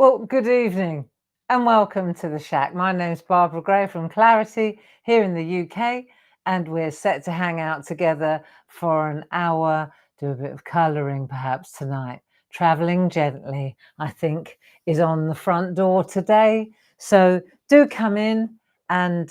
Well, good evening and welcome to the SHAC. My name's Barbara Gray from Clarity here in the UK, and we're set to hang out together for an hour, do a bit of colouring perhaps tonight. Travelling gently, I think, is on the front door today. So do come in and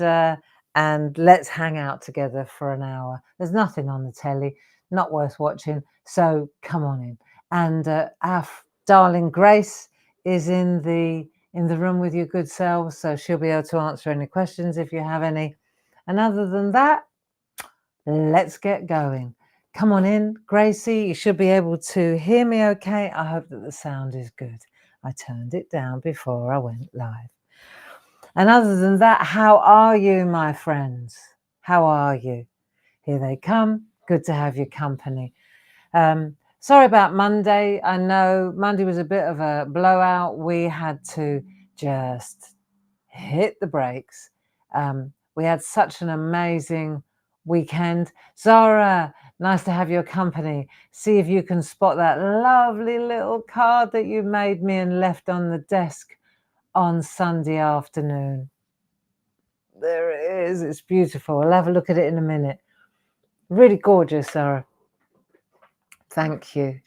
let's hang out together for an hour. There's nothing on the telly, not worth watching, so come on in. And our darling Grace is in the room with your good selves, so she'll be able to answer any questions if you have any. And other than that, let's get going. Come on in, Gracie. You should be able to hear me okay. I hope that the sound is good. I turned it down before I went live. And other than that, how are you, my friends? How are you? Here they come. Good to have your company. Sorry about Monday. I know Monday was a bit of a blowout. We had to just hit the brakes. We had such an amazing weekend. Zara, nice to have your company. See if you can spot that lovely little card that you made me and left on the desk on Sunday afternoon. There it is. It's beautiful. I'll have a look at it in a minute. Really gorgeous, Zara. Thank you.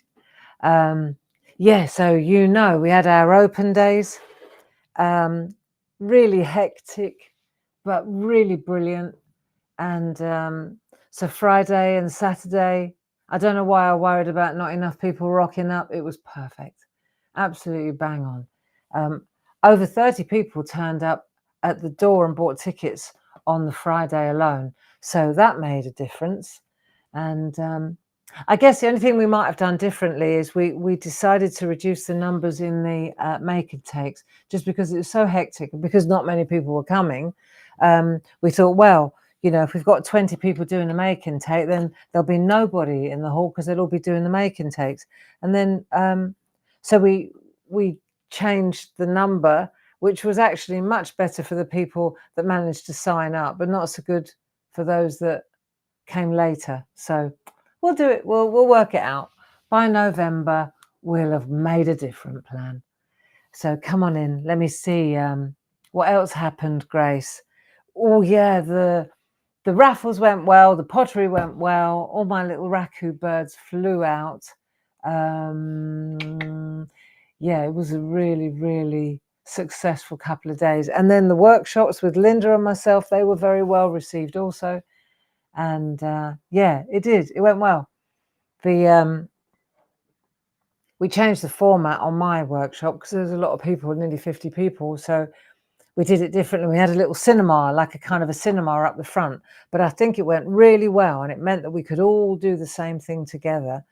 Yeah, so we had our open days, really hectic, but really brilliant. And so Friday and Saturday, I don't know why I worried about not enough people rocking up. It was perfect, absolutely bang on. Over 30 people turned up at the door and bought tickets on the Friday alone, so that made a difference. And I guess the only thing we might have done differently is we decided to reduce the numbers in the make and takes, just because it was so hectic and because not many people were coming. We thought, well, if we've got 20 people doing the make and take, then there'll be nobody in the hall because they'll all be doing the make and takes. And then so we changed the number, which was actually much better for the people that managed to sign up, but not so good for those that came later. So we'll do it. We'll work it out. By November, we'll have made a different plan. So come on in. Let me see what else happened, Grace. Oh yeah, the raffles went well. The pottery went well. All my little raku birds flew out. Yeah, it was a really, really successful couple of days. And then the workshops with Linda and myself, they were very well received also. And yeah, it did. It went well. We changed the format on my workshop because there's a lot of people, nearly 50 people. So we did it differently. We had a little cinema, like a kind of a cinema up the front. But I think it went really well, and it meant that we could all do the same thing together.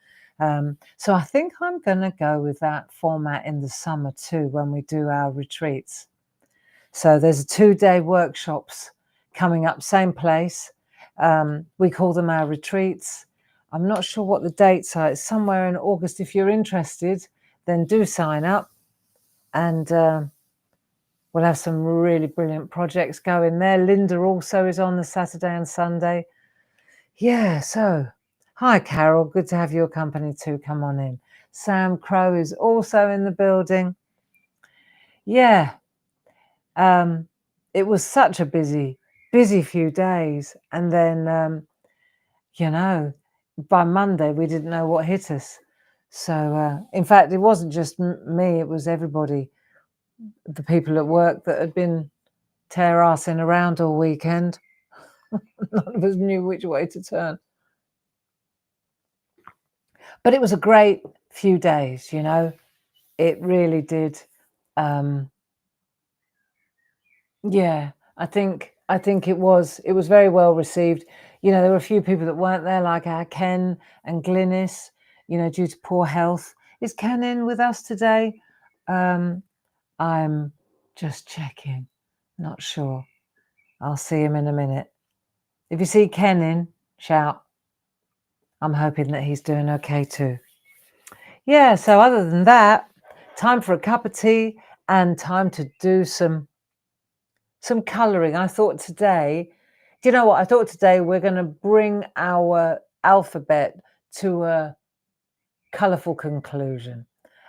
So I think I'm going to go with that format in the summer too, when we do our retreats. So there's 2-day workshops coming up, same place. We call them our retreats. I'm not sure what the dates are. It's somewhere in August. If you're interested, then do sign up, and we'll have some really brilliant projects going there. Linda also is on the Saturday and Sunday. Yeah, so hi, Carol. Good to have your company too. Come on in. Sam Crow is also in the building. Yeah, it was such a busy few days. And then, by Monday, we didn't know what hit us. So, in fact, it wasn't just me. It was everybody, the people at work that had been tear-assing around all weekend. None of us knew which way to turn. But it was a great few days, It really did. Yeah, I think it was very well received. There were a few people that weren't there, like our Ken and Glynis, due to poor health. Is Ken in with us today? I'm just checking. Not sure. I'll see him in a minute. If you see Ken in, shout. I'm hoping that he's doing okay too. Yeah, so other than that, time for a cup of tea and time to do some colouring. I thought today, do you know what? I thought today we're going to bring our alphabet to a colourful conclusion.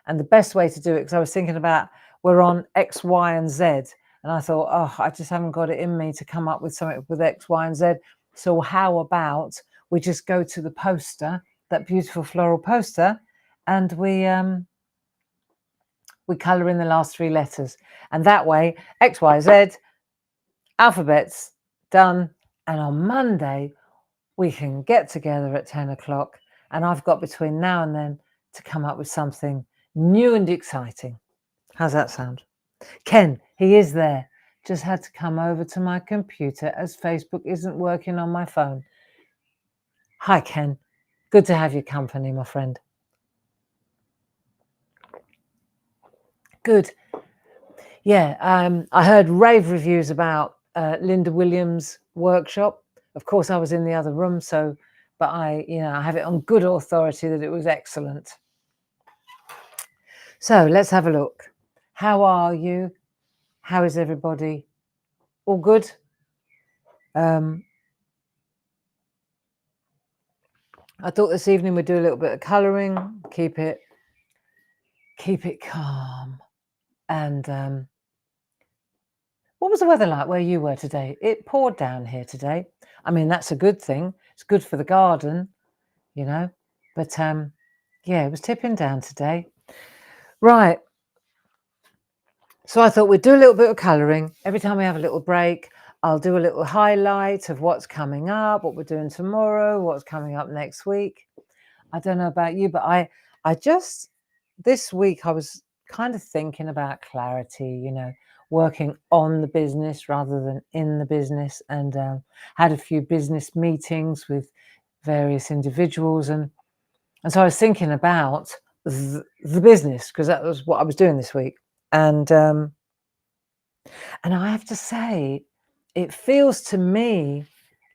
And the best way to do it, because I was thinking about we're on X, Y, and Z. And I thought, oh, I just haven't got it in me to come up with something with X, Y, and Z. So how about we just go to the poster, that beautiful floral poster, and we colour in the last 3 letters. And that way, X, Y, Z, alphabets, done. And on Monday, we can get together at 10 o'clock. And I've got between now and then to come up with something new and exciting. How's that sound? Ken, he is there. Just had to come over to my computer as Facebook isn't working on my phone. Hi, Ken. Good to have your company, my friend. Good. Yeah, I heard rave reviews about Linda Williams' workshop. Of course, I was in the other room, but I have it on good authority that it was excellent. So let's have a look. How are you? How is everybody? All good? I thought this evening we'd do a little bit of colouring, keep it calm. And what was the weather like where you were today? It poured down here today. I mean, that's a good thing. It's good for the garden, you know. But yeah, it was tipping down today. Right. So I thought we'd do a little bit of colouring. Every time we have a little break, I'll do a little highlight of what's coming up, what we're doing tomorrow, what's coming up next week. I don't know about you, but I just, this week I was kind of thinking about clarity, you know, working on the business rather than in the business, and had a few business meetings with various individuals. And so I was thinking about the business, because that was what I was doing this week. And I have to say, it feels to me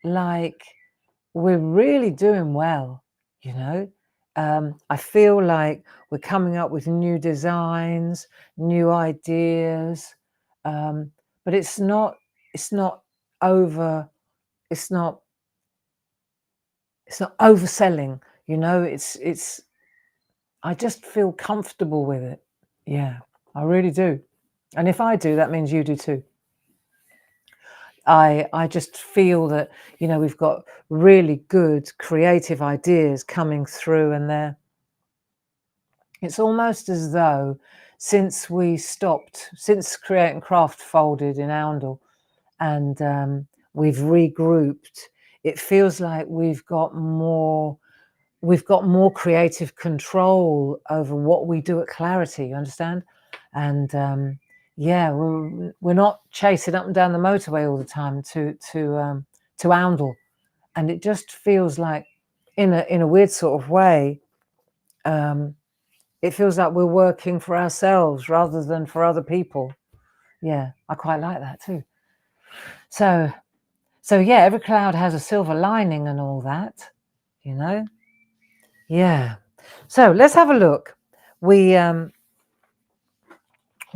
like we're really doing well, you know. I feel like we're coming up with new designs, new ideas, but it's not overselling, you know. I just feel comfortable with it. Yeah, I really do. And if I do, that means you do too. I just feel that, you know, we've got really good creative ideas coming through, and it's almost as though since Create and Craft folded in Oundle, and we've regrouped, it feels like we've got more creative control over what we do at Clarity, you understand? And yeah, we're not chasing up and down the motorway all the time to Oundle, and it just feels like, in a weird sort of way, it feels like we're working for ourselves rather than for other people. Yeah, I quite like that too. So yeah, every cloud has a silver lining and all that, you know. Yeah. So let's have a look. We've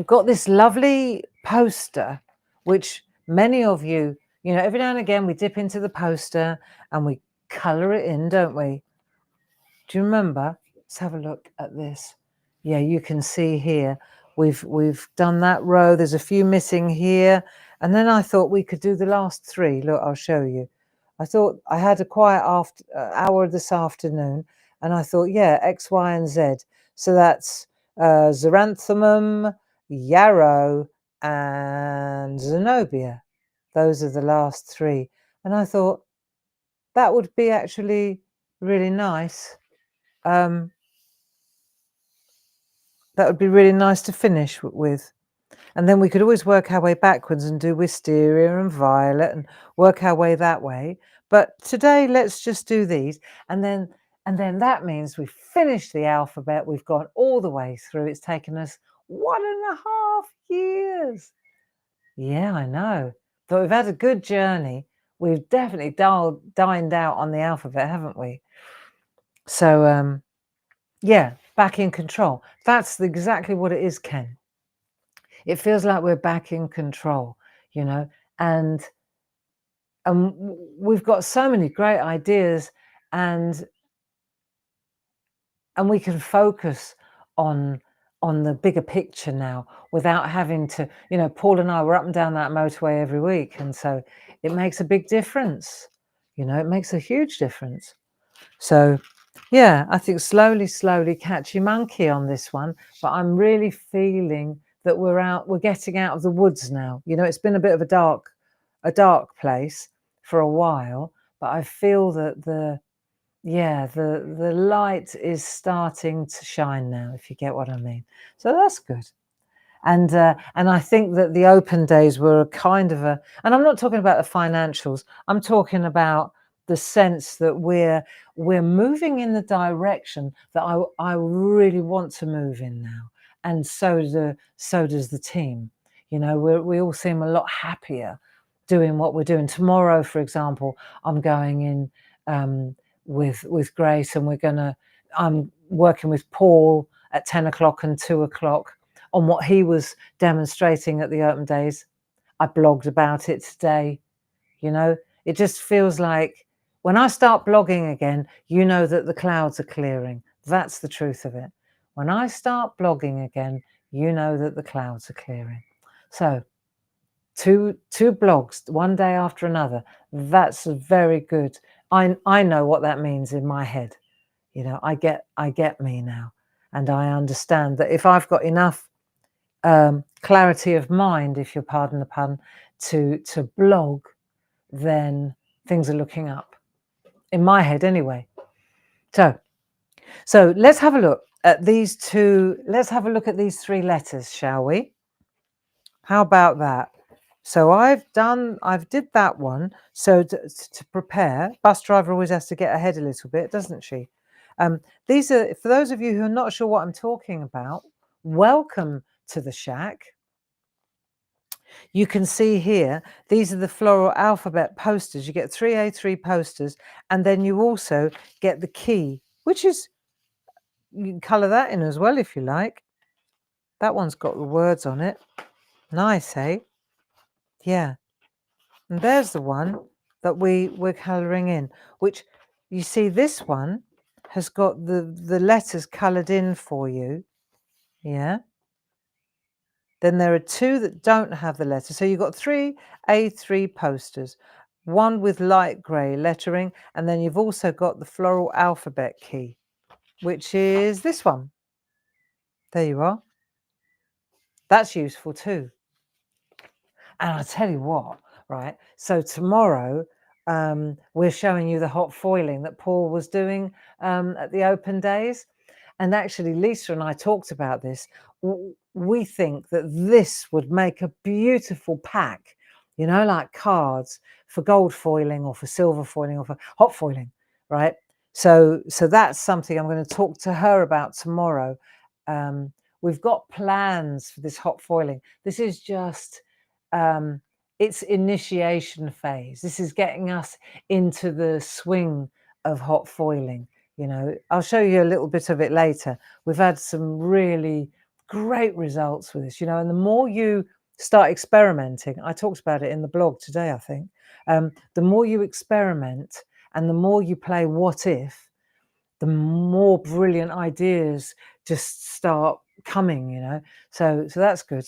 got this lovely poster, which many of you, you know, every now and again we dip into the poster and we colour it in, don't we? Do you remember? Let's have a look at this. Yeah, you can see here we've done that row. There's a few missing here, and then I thought we could do the last 3. Look, I'll show you. I thought I had a quiet hour this afternoon, and I thought, yeah, X, Y, and Z. So that's Xeranthemum, Yarrow, and Zenobia. Those are the last 3. And I thought that would be actually really nice. That would be really nice to finish with. And then we could always work our way backwards and do wisteria and violet and work our way that way. But today, let's just do these. And then that means we've finished the alphabet. We've gone all the way through. It's taken us 1.5 years. Yeah, I know. But we've had a good journey. We've definitely dined out on the alphabet, haven't we? So, yeah, back in control. That's exactly what it is, Ken. It feels like we're back in control, you know, and we've got so many great ideas, and we can focus on on the bigger picture now without having to, Paul and I were up and down that motorway every week. And so it makes a big difference. It makes a huge difference. So, yeah, I think slowly catchy monkey on this one. But I'm really feeling that we're getting out of the woods now. It's been a bit of a dark place for a while, but I feel that the light is starting to shine now, if you get what I mean. So that's good. And I think that the open days were kind of and I'm not talking about the financials. I'm talking about the sense that we're moving in the direction that I really want to move in now, and so does the team. We all seem a lot happier doing what we're doing. Tomorrow, for example, I'm going in with Grace, and I'm working with Paul at 10 o'clock and 2 o'clock on what he was demonstrating at the open days. I blogged about it today. It just feels like when I start blogging again, that the clouds are clearing. That's the truth of it. When I start blogging again, that the clouds are clearing. So two blogs, one day after another. That's very good. I know what that means in my head. I get me now, and I understand that if I've got enough clarity of mind, if you'll pardon the pun, to blog, then things are looking up in my head anyway. So let's have a look at these two. Let's have a look at these three letters, shall we? How about that? So I've did that one. So to prepare, bus driver always has to get ahead a little bit, doesn't she? These are, for those of you who are not sure what I'm talking about, welcome to the shack. You can see here, these are the floral alphabet posters. You get 3 A3 posters, and then you also get the key, which is, you can colour that in as well if you like. That one's got the words on it. Nice, eh? Yeah. And there's the one that we're colouring in, which you see this one has got the letters coloured in for you. Yeah. Then there are two that don't have the letter. So you've got 3 A3 posters, one with light grey lettering, and then you've also got the floral alphabet key, which is this one. There you are. That's useful too. And I'll tell you what, right? So tomorrow, we're showing you the hot foiling that Paul was doing at the open days. And actually, Lisa and I talked about this. We think that this would make a beautiful pack, like cards for gold foiling or for silver foiling or for hot foiling, right? So that's something I'm going to talk to her about tomorrow. We've got plans for this hot foiling. This is just its initiation phase. This is getting us into the swing of hot foiling. I'll show you a little bit of it later. We've had some really great results with this, and the more you start experimenting, I talked about it in the blog today, I think, the more you experiment and the more you play what if, the more brilliant ideas just start coming, so that's good.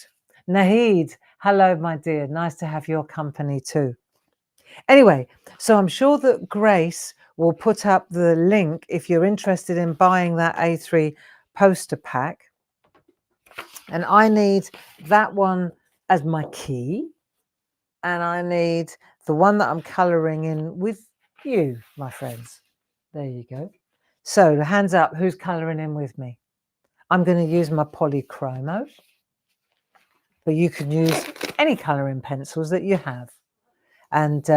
Nahid, hello, my dear. Nice to have your company too. Anyway, so I'm sure that Grace will put up the link if you're interested in buying that A3 poster pack. And I need that one as my key. And I need the one that I'm colouring in with you, my friends. There you go. So hands up, who's colouring in with me? I'm going to use my polychromos, but you can use any colouring pencils that you have. And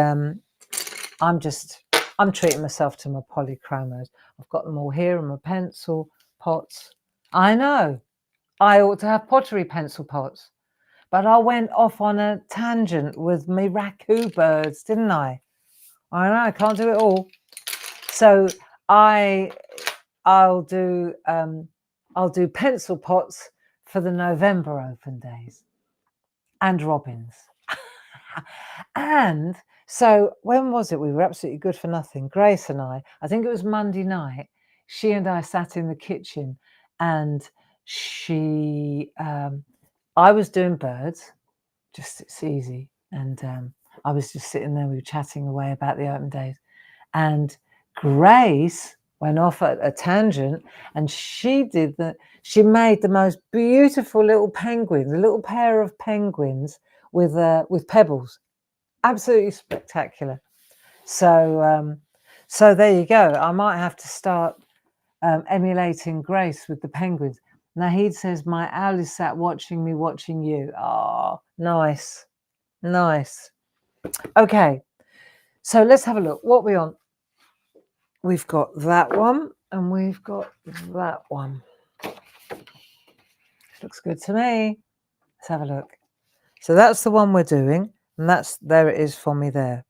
I'm treating myself to my polychromos. I've got them all here in my pencil pots. I know, I ought to have pottery pencil pots, but I went off on a tangent with me raku birds, didn't I? I know, I can't do it all. So I'll do pencil pots for the November open days and robins. And so when was it? We were absolutely good for nothing. Grace and I think it was Monday night, she and I sat in the kitchen and I was doing birds, just it's easy, and I was just sitting there, we were chatting away about the open days, and Grace went off at a tangent, and she made the most beautiful little penguins, a little pair of penguins with pebbles. Absolutely spectacular. So there you go. I might have to start emulating Grace with the penguins. Nahid says, my owl is sat watching me, watching you. Oh, nice. Nice. Okay. So let's have a look. What are we on? We've got that one and we've got that one. This looks good to me. Let's have a look. So that's the one we're doing, and there it is for me there.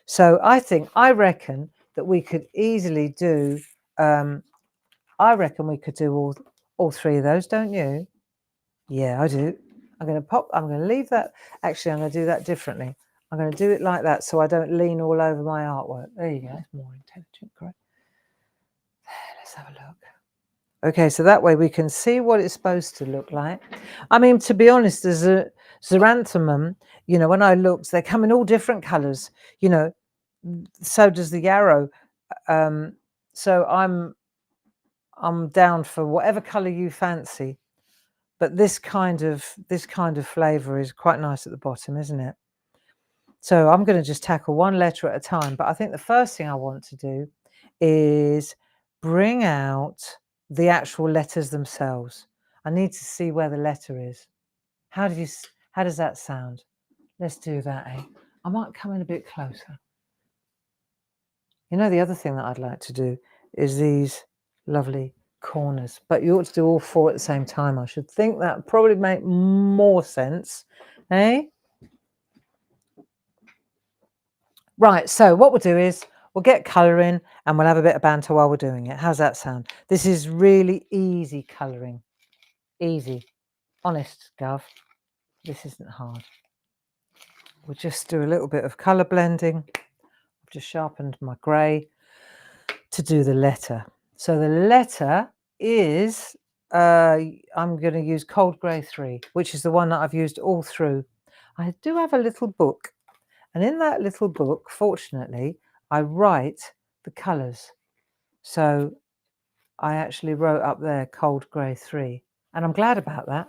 So I reckon that we could easily do I reckon we could do all three of those, don't you? Yeah, I do. I'm going to leave that. Actually, I'm going to do that differently. I'm going to do it like that so I don't lean all over my artwork. There you go. It's more intelligent, correct? Let's have a look. Okay, so that way we can see what it's supposed to look like. I mean, to be honest, there's a xeranthemum, you know, when I looked, they come in all different colours, you know, so does the yarrow. So I'm down for whatever colour you fancy. But this kind of flavour is quite nice at the bottom, isn't it? So I'm going to just tackle one letter at a time. But I think the first thing I want to do is bring out the actual letters themselves. I need to see where the letter is. How does that sound? Let's do that, eh? I might come in a bit closer. You know, the other thing that I'd like to do is these lovely corners, but you ought to do all four at the same time. I should think that would probably make more sense, eh? Right, so what we'll do is we'll get colouring and we'll have a bit of banter while we're doing it. How's that sound? This is really easy colouring. Easy. Honest, Gov. This isn't hard. We'll just do a little bit of colour blending. I've just sharpened my grey to do the letter. So the letter is, I'm going to use Cold Grey 3, which is the one that I've used all through. I do have a little book. And in that little book, fortunately, I write the colours. So I actually wrote up there Cold Grey 3. And I'm glad about that.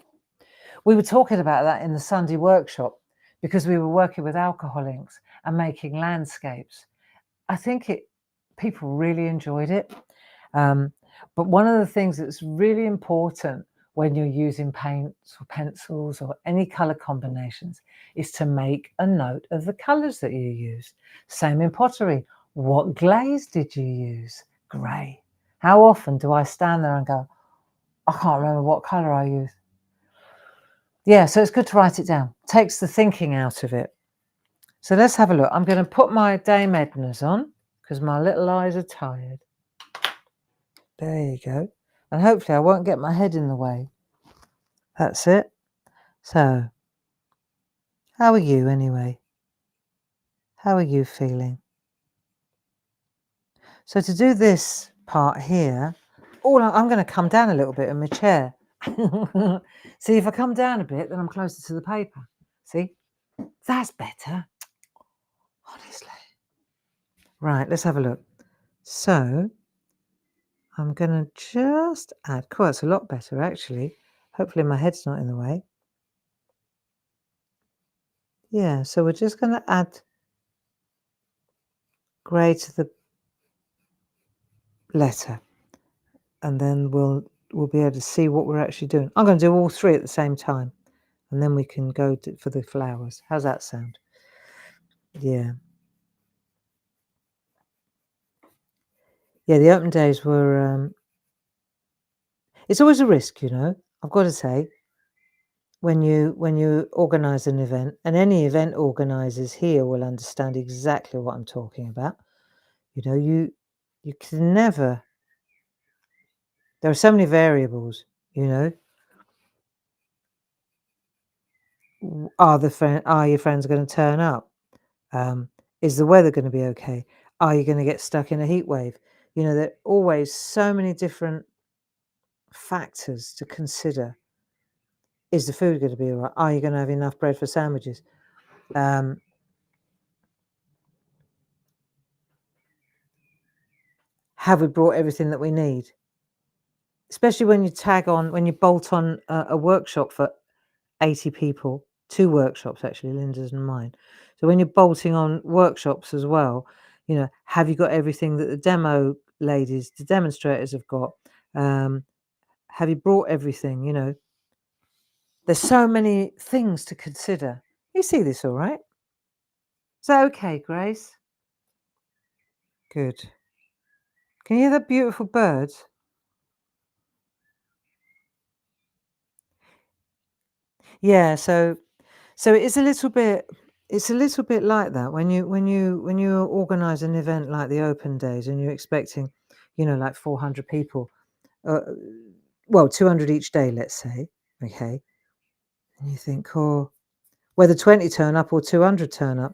We were talking about that in the Sunday workshop because we were working with alcohol inks and making landscapes. I think people really enjoyed it. But one of the things that's really important when you're using paints or pencils or any colour combinations is to make a note of the colours that you use. Same in pottery. What glaze did you use? Grey. How often do I stand there and go, I can't remember what colour I used? Yeah, so it's good to write it down. Takes the thinking out of it. So let's have a look. I'm going to put my Dame Edna's on because my little eyes are tired. There you go. And hopefully I won't get my head in the way. That's it. So, how are you anyway? How are you feeling? So to do this part here, I'm going to come down a little bit in my chair. See, if I come down a bit, then I'm closer to the paper. See? That's better. Honestly. Right, let's have a look. So, I'm going to just add, cool, it's a lot better actually. Hopefully my head's not in the way. Yeah, so we're just going to add grey to the letter. And then we'll be able to see what we're actually doing. I'm going to do all three at the same time. And then we can go for the flowers. How's that sound? Yeah. Yeah, the open days were... it's always a risk, you know, I've got to say. When you organise an event, and any event organisers here will understand exactly what I'm talking about. You know, you can never... There are so many variables, you know. Are your friends going to turn up? Is the weather going to be okay? Are you going to get stuck in a heat wave? You know, there are always so many different factors to consider. Is the food going to be all right? Are you going to have enough bread for sandwiches? Have we brought everything that we need? Especially when you bolt on a workshop for 80 people, 2 workshops actually, Linda's and mine. So when you're bolting on workshops as well, have you got everything that the demo ladies, the demonstrators have got? Have you brought everything? There's so many things to consider. You see this all right? Is that okay, Grace? Good. Can you hear the beautiful birds? Yeah, so it is a little bit. It's a little bit like that when you organise an event like the Open Days and you're expecting, like 400 people, well, 200 each day, let's say, okay, and you think, oh, whether 20 turn up or 200 turn up,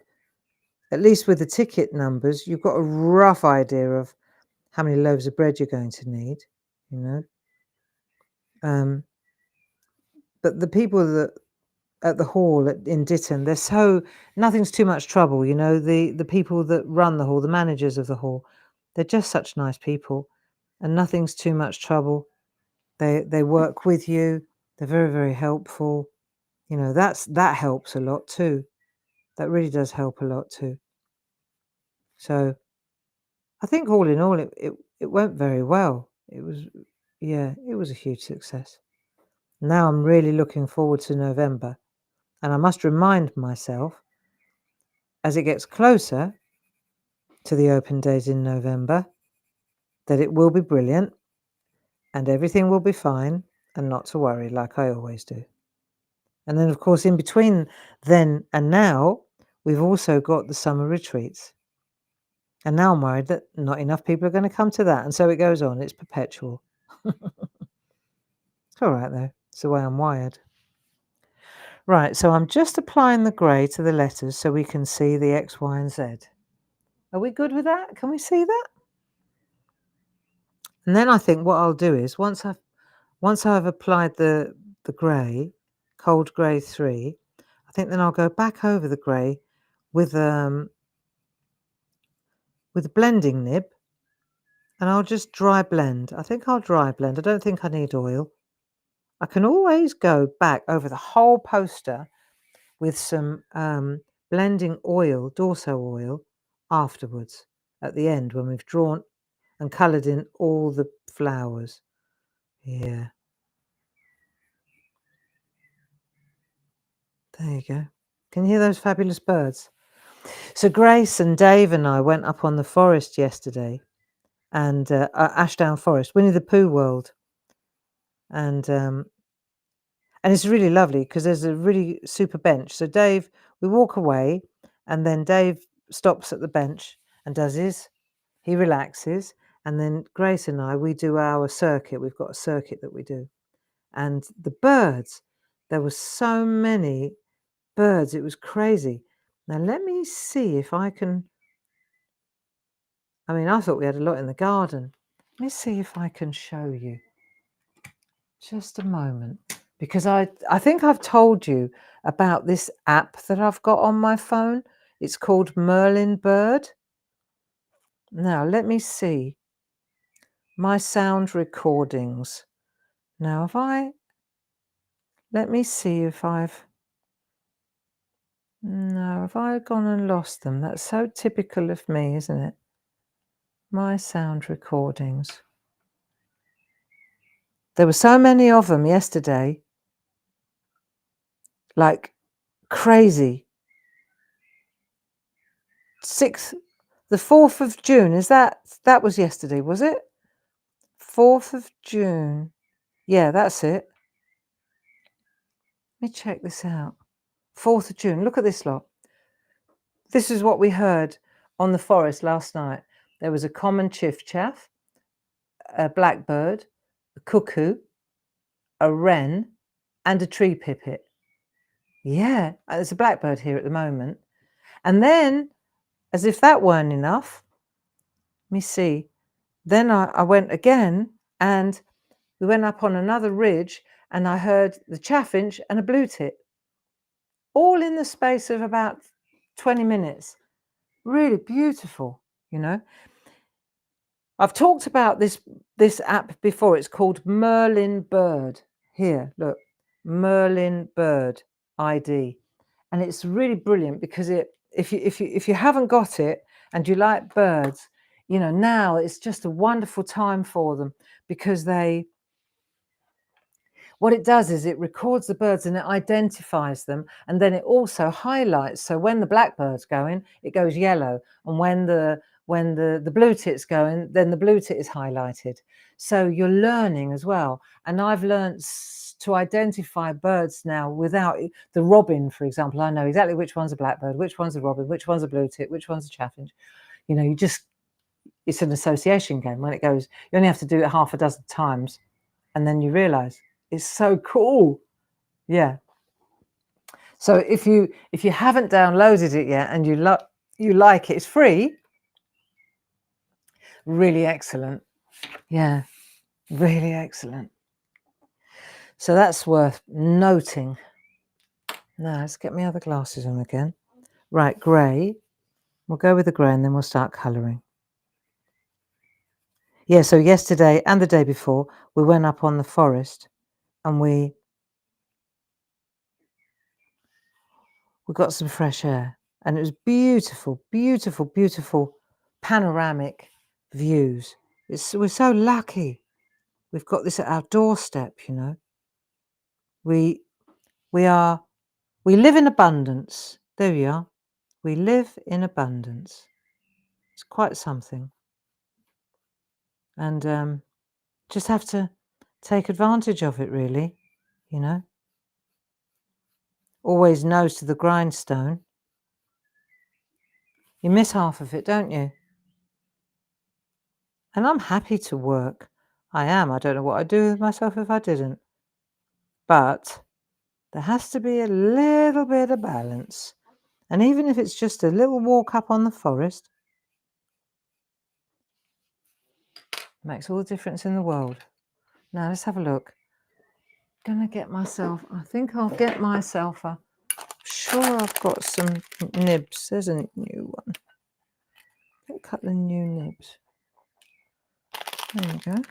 at least with the ticket numbers, you've got a rough idea of how many loaves of bread you're going to need, but the people that at the hall in Ditton, nothing's too much trouble. The people that run the hall, the managers of the hall, they're just such nice people, and nothing's too much trouble. They work with you. They're very, very helpful. That helps a lot too. That really does help a lot too. So I think all in all, it went very well. It was a huge success. Now I'm really looking forward to November. And I must remind myself, as it gets closer to the Open Days in November, that it will be brilliant and everything will be fine and not to worry like I always do. And then, of course, in between then and now, we've also got the summer retreats. And now I'm worried that not enough people are going to come to that. And so it goes on. It's perpetual. It's all right, though. It's the way I'm wired. Right, so I'm just applying the grey to the letters so we can see the X, Y, and Z. Are we good with that? Can we see that? And then I think what I'll do is once I've applied the grey, cold grey 3, I think then I'll go back over the grey with a blending nib, and I'll just dry blend. I think I'll dry blend. I don't think I need oil. I can always go back over the whole poster with some blending oil, Dorso oil, afterwards at the end when we've drawn and coloured in all the flowers. Yeah. There you go. Can you hear those fabulous birds? So Grace and Dave and I went up on the forest yesterday, and Ashdown Forest, Winnie the Pooh world, and it's really lovely because there's a really super bench. So Dave, we walk away, and then Dave stops at the bench and he relaxes, and then Grace and I, we do our circuit. We've got a circuit that we do, and the birds, there were so many birds, it was crazy. Now let me see if I can. I mean, I thought we had a lot in the garden. Let me see if I can show you. Just a moment. Because I think I've told you about this app that I've got on my phone. It's called Merlin Bird. Now, let me see. My sound recordings. Now, let me see if have I gone and lost them? That's so typical of me, isn't it? My sound recordings. There were so many of them yesterday. Like crazy. The 4th of June, that was yesterday, was it? 4th of June. Yeah, that's it. Let me check this out. 4th of June. Look at this lot. This is what we heard on the forest last night. There was a common chiff-chaff, a blackbird, a cuckoo, a wren, and a tree pipit. Yeah, there's a blackbird here at the moment. And then, as if that weren't enough, let me see. Then I went again, and we went up on another ridge and I heard the chaffinch and a blue tit, all in the space of about 20 minutes. Really beautiful, you know. I've talked about this app before. It's called Merlin Bird. Here, look, Merlin Bird ID, and it's really brilliant because if you haven't got it and you like birds, you know, now it's just a wonderful time for them because what it does is it records the birds and it identifies them, and then it also highlights. So when the blackbird's going, it goes yellow, and when the blue tit's going, then the blue tit is highlighted. So you're learning as well. And I've learned to identify birds now without the robin, for example. I know exactly which one's a blackbird, which one's a robin, which one's a blue tit, which one's a chaffinch. You know, it's an association game. When it goes, you only have to do it half a dozen times, and then you realize it's so cool. Yeah. So if you haven't downloaded it yet and you like it, it's free. Really excellent. Yeah, really excellent. So that's worth noting. Now let's get my other glasses on again. Right, grey. We'll go with the grey and then we'll start colouring. Yeah, so yesterday and the day before we went up on the forest and we got some fresh air, and it was beautiful, beautiful, beautiful panoramic views. We're so lucky. We've got this at our doorstep, you know. We live in abundance. There we are. We live in abundance. It's quite something. And just have to take advantage of it, really, you know. Always nose to the grindstone. You miss half of it, don't you? And I'm happy to work. I am. I don't know what I'd do with myself if I didn't. But there has to be a little bit of balance. And even if it's just a little walk up on the forest, makes all the difference in the world. Now let's have a look. Gonna get myself, I think I'll get myself sure I've got some nibs. There's a new one. Get a couple of new nibs. There we go.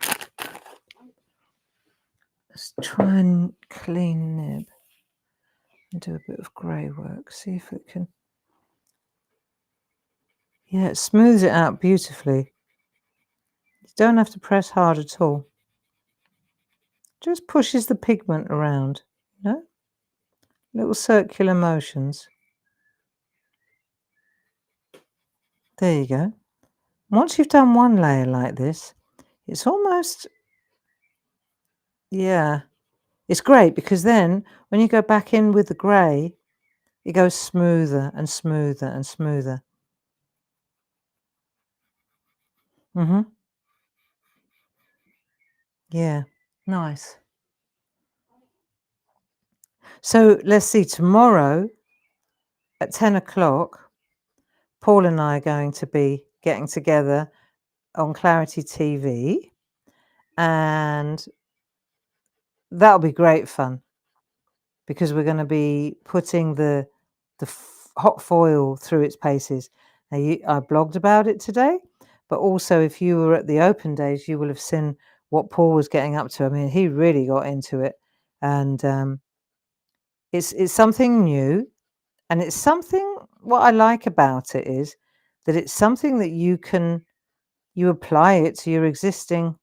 Let's try and clean nib and do a bit of grey work. See if it can. Yeah, it smooths it out beautifully. You don't have to press hard at all. Just pushes the pigment around, you know? Little circular motions. There you go. Once you've done one layer like this, it's almost, yeah, it's great because then when you go back in with the grey, it goes smoother and smoother and smoother. Yeah, nice. So let's see, tomorrow at 10 o'clock, Paul and I are going to be getting together on Clarity TV, and that'll be great fun because we're going to be putting the hot foil through its paces. Now, I blogged about it today, but also if you were at the open days, you will have seen what Paul was getting up to. I mean, he really got into it, and it's something new, and it's something. What I like about it is that it's something that you apply it to your existing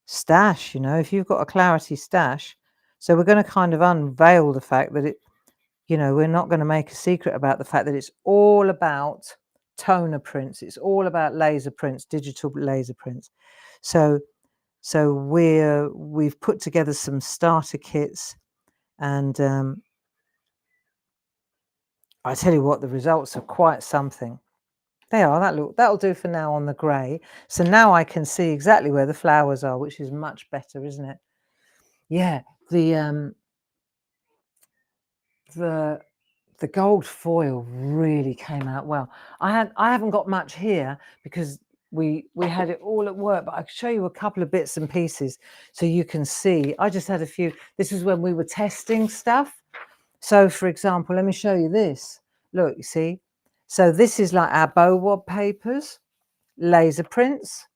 stash. You know, if you've got a Clarity stash, so we're going to kind of unveil the fact that we're not going to make a secret about the fact that it's all about toner prints. It's all about laser prints, digital laser prints. So we've put together some starter kits, and I tell you what, the results are quite something. They are. That'll do for now on the grey. So now I can see exactly where the flowers are, which is much better, isn't it? Yeah. The gold foil really came out well. I haven't got much here because we had it all at work, but I could show you a couple of bits and pieces so you can see. I just had a few. This is when we were testing stuff. So for example, let me show you this. Look, you see? So this is like our bow wab papers, laser prints,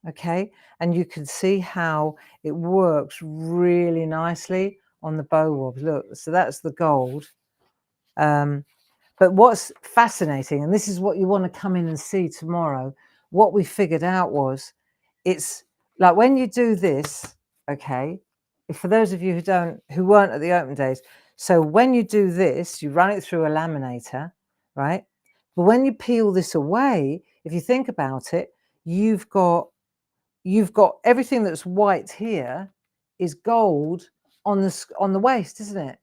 okay? And you can see how it works really nicely on the bow wabs. Look, so that's the gold. But what's fascinating, and this is what you want to come in and see tomorrow, what we figured out was it's like when you do this, okay, for those of you who weren't at the open days, so when you do this, you run it through a laminator, right? But when you peel this away, if you think about it, you've got everything that's white here is gold on the waste, isn't it?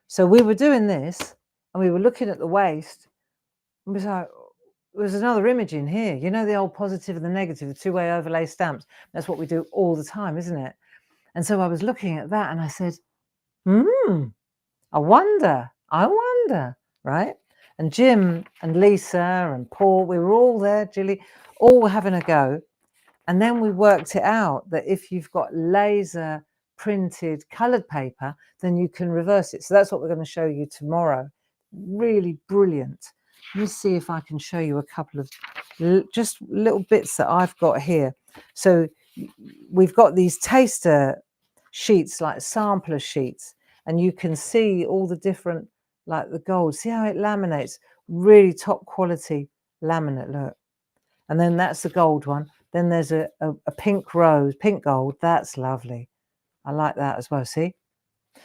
So we were doing this and we were looking at the waste and we was like, there's another image in here. You know, the old positive and the negative, the two-way overlay stamps. That's what we do all the time, isn't it? And so I was looking at that and I said, I wonder, right? And Jim and Lisa and Paul, we were all there, Julie, all were having a go. And then we worked it out that if you've got laser printed colored paper, then you can reverse it. So that's what we're going to show you tomorrow. Really brilliant. Let me see if I can show you a couple of just little bits that I've got here. So we've got these taster sheets, like sampler sheets, and you can see all the different, like the gold. See how it laminates? Really top quality laminate, look. And then that's the gold one. Then there's a pink rose, pink gold. That's lovely. I like that as well, see?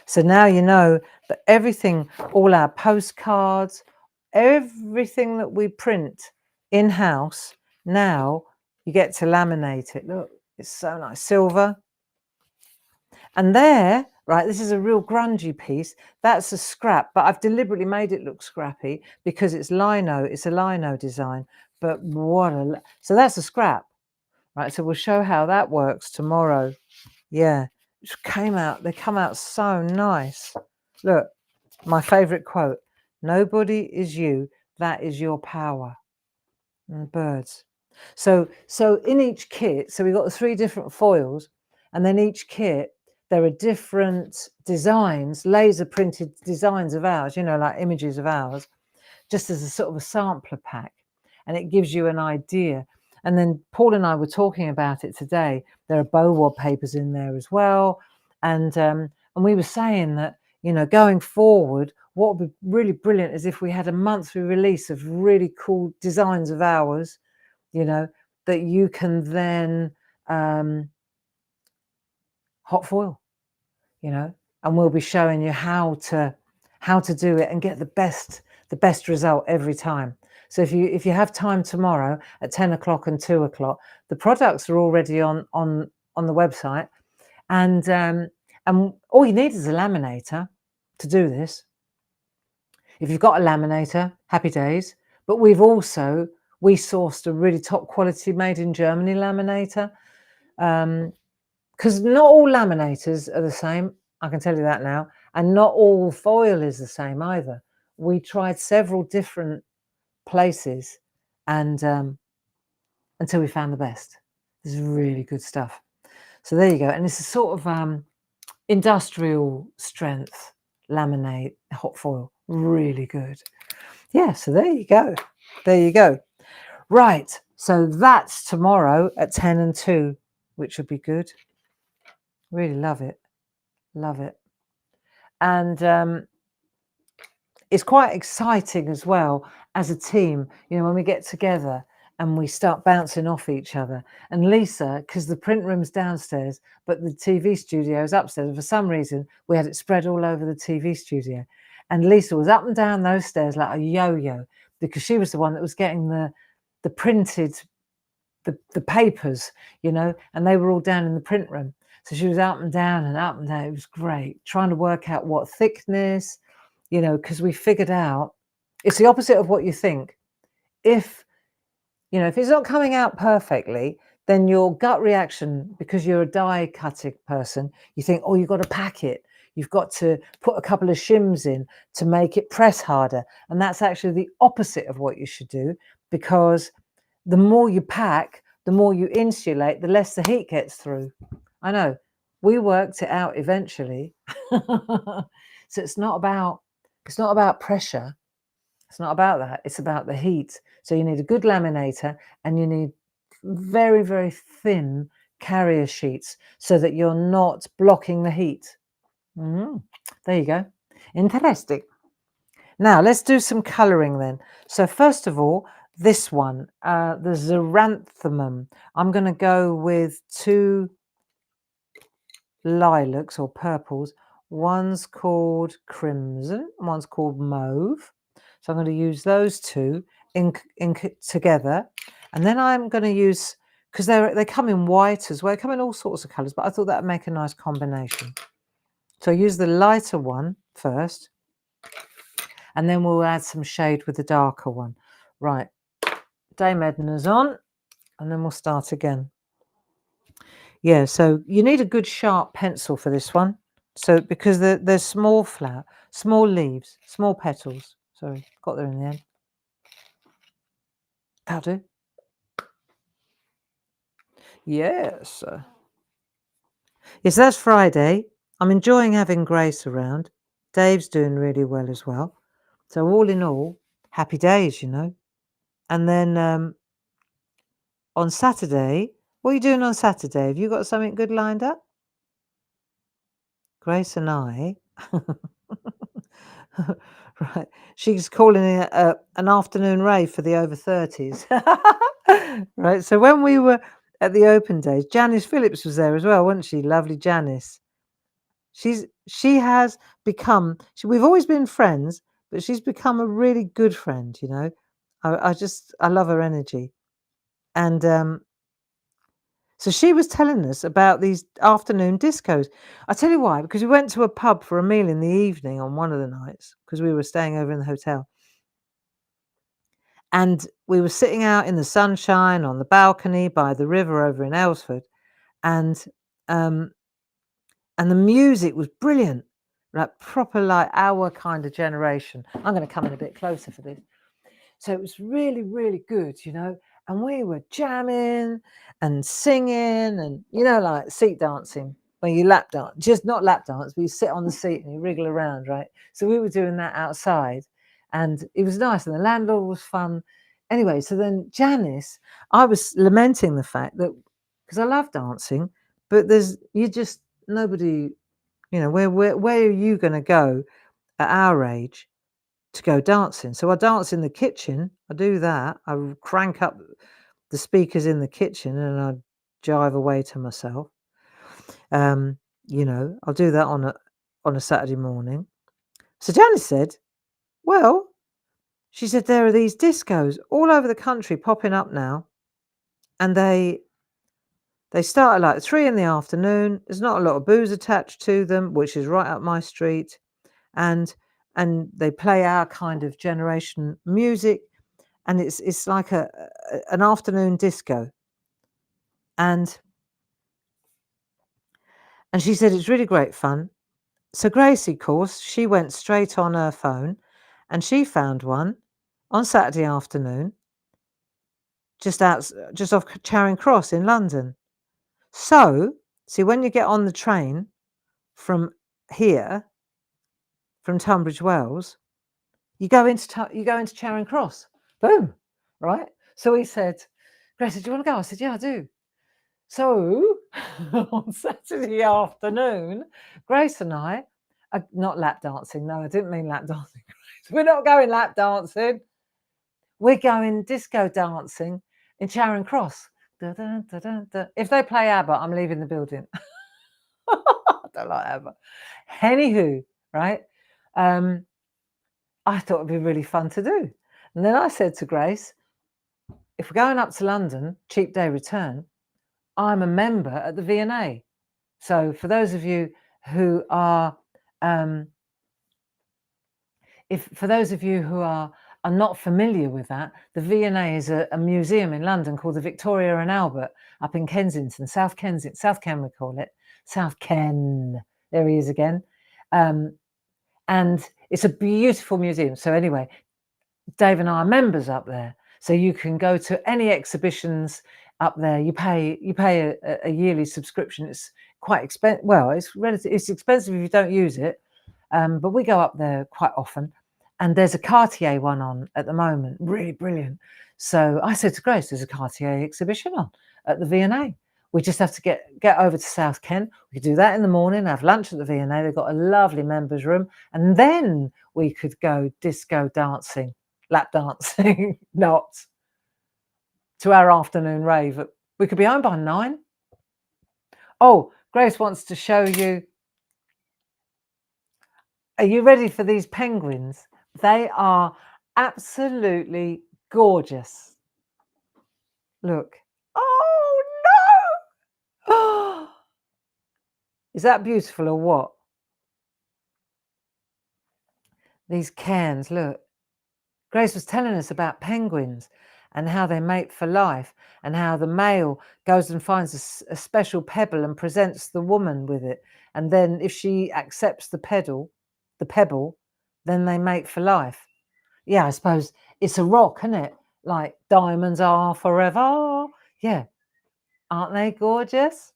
So now you know that everything, all our postcards, everything that we print in-house, now you get to laminate it. Look, it's so nice. Silver. And there, right, this is a real grungy piece. That's a scrap, but I've deliberately made it look scrappy because it's lino. It's a lino design. But so that's a scrap, right? So we'll show how that works tomorrow. Yeah, it they come out so nice. Look, my favorite quote: "Nobody is you. That is your power." And the birds. So in each kit, so we've got the 3 different foils, and then each kit, there are different designs, laser printed designs of ours, you know, like images of ours, just as a sort of a sampler pack. And it gives you an idea. And then Paul and I were talking about it today. There are bow wab papers in there as well. And we were saying that, you know, going forward, what would be really brilliant is if we had a monthly release of really cool designs of ours, you know, that you can then hot foil, you know, and we'll be showing you how to do it and get the best result every time. So if you have time tomorrow at 10 o'clock and 2 o'clock, the products are already on the website, and all you need is a laminator to do this. If you've got a laminator, happy days. But we sourced a really top quality made in Germany laminator, because not all laminators are the same. I can tell you that now, and not all foil is the same either. We tried several different places, and until we found the best. This is really good stuff. So there you go, and it's a sort of industrial strength laminate hot foil, really good. Yeah, so there you go. There you go. Right, so that's tomorrow at 10 and 2, which would be good. Really love it. Love it. And it's quite exciting as well as a team, you know, when we get together and we start bouncing off each other. And Lisa, because the print room's downstairs, but the TV studio is upstairs, and for some reason we had it spread all over the TV studio. And Lisa was up and down those stairs like a yo-yo, because she was the one that was getting the printed, the papers, you know, and they were all down in the print room. So she was up and down and up and down. It was great, trying to work out what thickness, you know, because we figured out it's the opposite of what you think. If, you know, if it's not coming out perfectly, then your gut reaction, because you're a die cutting person, you think, oh, you've got to pack it. You've got to put a couple of shims in to make it press harder. And that's actually the opposite of what you should do, because the more you pack, the more you insulate, the less the heat gets through. I know. We worked it out eventually. So it's not about pressure. It's not about that. It's about the heat. So you need a good laminator, and you need very, very thin carrier sheets so that you're not blocking the heat. There you go. Interesting. Now let's do some colouring then. So first of all, this one, the xeranthemum. I'm going to go with 2 lilacs or purples. One's called crimson, one's called mauve. So I'm going to use those 2 in together, and then I'm going to use, because they come in white as well. They come in all sorts of colours, but I thought that would make a nice combination. So I use the lighter one first, and then we'll add some shade with the darker one. Right, Dame Edna's on, and then we'll start again. Yeah, so you need a good sharp pencil for this one. So because they're small small leaves, small petals. Sorry, got there in the end. That'll do. Yes. Yes, that's Friday. I'm enjoying having Grace around. Dave's doing really well as well. So all in all, happy days, you know. And then on Saturday, what are you doing on Saturday? Have you got something good lined up? Grace and I. Right. She's calling it an afternoon rave for the over 30s. Right. So when we were at the open days, Janice Phillips was there as well, wasn't she? Lovely Janice. She has become, we've always been friends, but she's become a really good friend, you know. I love her energy. And so she was telling us about these afternoon discos. I tell you why, because we went to a pub for a meal in the evening on one of the nights, because we were staying over in the hotel. And we were sitting out in the sunshine on the balcony by the river over in Aylesford, and the music was brilliant, like proper, like our kind of generation. I'm going to come in a bit closer for this. So it was really, really good, you know. And we were jamming and singing, and you know, like seat dancing, where you lap dance, just not lap dance, but you sit on the seat and you wriggle around, right? So we were doing that outside, and it was nice, and the landlord was fun. Anyway, so then Janice, I was lamenting the fact that, because I love dancing, but nobody, you know, where are you going to go at our age to go dancing? So I dance in the kitchen. I do that. I crank up the speakers in the kitchen and I jive away to myself. You know, I'll do that on a Saturday morning. So Janice said, well, she said there are these discos all over the country popping up now, and they start at like 3 in the afternoon. There's not a lot of booze attached to them, which is right up my street, and they play our kind of generation music, and it's like an afternoon disco. And she said it's really great fun. So Gracie, of course, she went straight on her phone, and she found one on Saturday afternoon, just off Charing Cross in London. So, see, when you get on the train from here, from Tunbridge Wells, you go into Charing Cross. Boom, right? So he said, Gracie, do you want to go? I said, yeah, I do. So on Saturday afternoon, Grace and I, not lap dancing. No, I didn't mean lap dancing. We're not going lap dancing. We're going disco dancing in Charing Cross. Da, da, da, da, da. If they play ABBA, I'm leaving the building. I don't like ABBA. Anywho, right? I thought it'd be really fun to do. And then I said to Grace, if we're going up to London, cheap day return, I'm a member at the V&A. So for those of you who are, are not familiar with that, the V&A is a museum in London called the Victoria and Albert up in Kensington, South Ken we call it. South Ken, there he is again. And it's a beautiful museum. So anyway, Dave and I are members up there. So you can go to any exhibitions up there. You pay a yearly subscription. It's quite expensive. Well, it's expensive if you don't use it. But we go up there quite often, and there's a Cartier one on at the moment, really brilliant. So I said to Grace, "There's a Cartier exhibition on at the V&A. We just have to get over to South Kent. We could do that in the morning, have lunch at the V&A. They've got a lovely members room, and then we could go disco dancing, lap dancing, not to our afternoon rave. We could be home by 9. Oh, Grace wants to show you. Are you ready for these penguins? They are absolutely gorgeous. Look. Oh, no! Is that beautiful or what? These cairns, look. Grace was telling us about penguins and how they mate for life, and how the male goes and finds a special pebble and presents the woman with it. And then if she accepts the pebble, then they mate for life. Yeah, I suppose it's a rock, isn't it? Like diamonds are forever. Yeah. Aren't they gorgeous?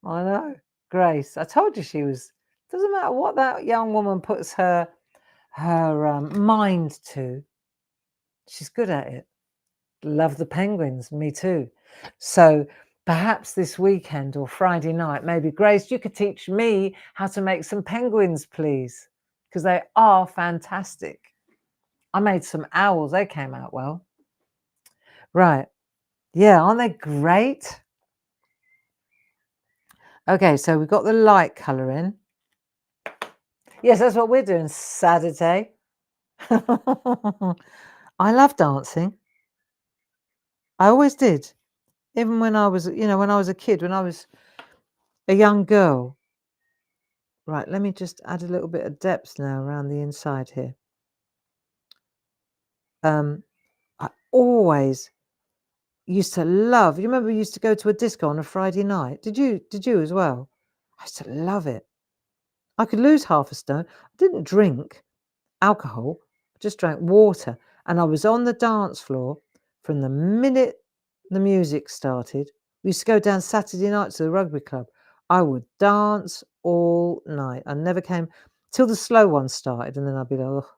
I know. Grace, I told you she was, doesn't matter what that young woman puts her mind to, she's good at it. Love the penguins, me too. So perhaps this weekend or Friday night, maybe Grace, you could teach me how to make some penguins, please, because they are fantastic. I made some owls. They came out well. Right. Yeah, aren't they great? Okay, so we've got the light colour in. Yes, that's what we're doing Saturday. I love dancing. I always did. Even when I was, when I was a kid, when I was a young girl. Right, let me just add a little bit of depth now around the inside here. I always used to love, you remember we used to go to a disco on a Friday night? Did you as well? I used to love it. I could lose half a stone. I didn't drink alcohol, I just drank water. And I was on the dance floor from the minute the music started. We used to go down Saturday night to the rugby club. I would dance all night. I never came till the slow one started, and then I'd be like, oh, go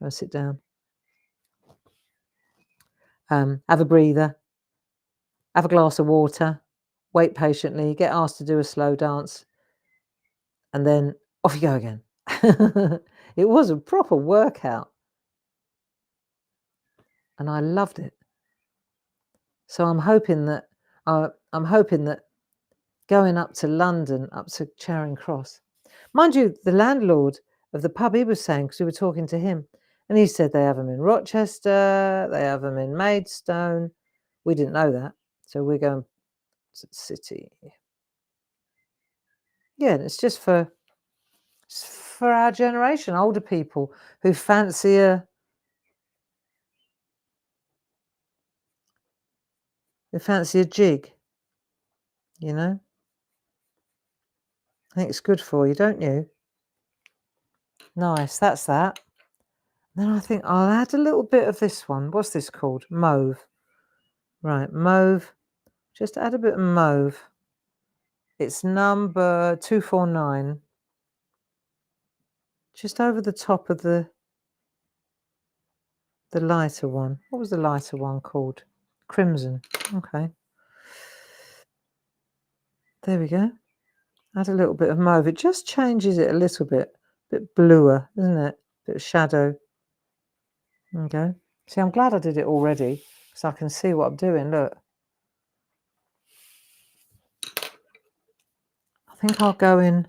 and sit down. Have a breather, have a glass of water, wait patiently, get asked to do a slow dance, and then off you go again. It was a proper workout, and I loved it. So I'm hoping that going up to London, up to Charing Cross, mind you, the landlord of the pub, he was saying, because we were talking to him, and he said they have them in Rochester, they have them in Maidstone. We didn't know that, so we're going to the city. Yeah, and it's just for our generation, older people who fancy a jig, I think it's good for you, don't you? Nice, that's that. Then I think I'll add a little bit of this one. What's this called? Mauve. Right, mauve. Just add a bit of mauve. It's number 249. Just over the top of the lighter one. What was the lighter one called? Crimson. Okay. There we go. Add a little bit of mauve. It just changes it a little bit. A bit bluer, isn't it? A bit of shadow. Okay. See, I'm glad I did it already, because I can see what I'm doing. Look. I think I'll go in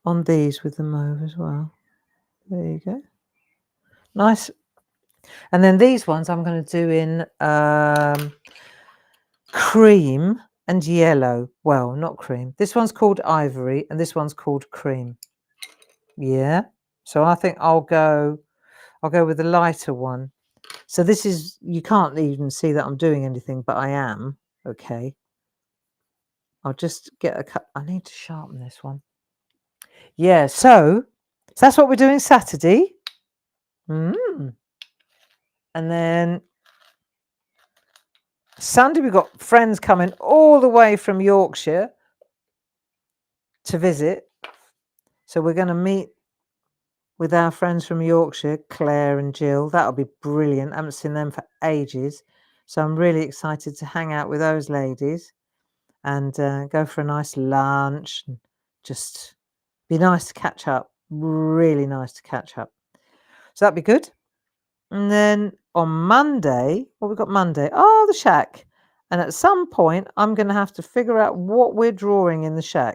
on these with the mauve as well. There you go. Nice. And then these ones I'm going to do in cream and yellow. Well, not cream. This one's called ivory and this one's called cream. Yeah. So I think I'll go with the lighter one. So this is, you can't even see that I'm doing anything, but I am. Okay. I'll just get a cut. I need to sharpen this one. Yeah. So that's what we're doing Saturday. And then Sunday, we've got friends coming all the way from Yorkshire to visit. So we're going to meet with our friends from Yorkshire, Claire and Jill. That'll be brilliant. I haven't seen them for ages. So I'm really excited to hang out with those ladies and go for a nice lunch and just be nice to catch up. Really nice to catch up. So that'd be good. And then on Monday, what we got Monday? Oh, the SHAC. And at some point, I'm going to have to figure out what we're drawing in the SHAC.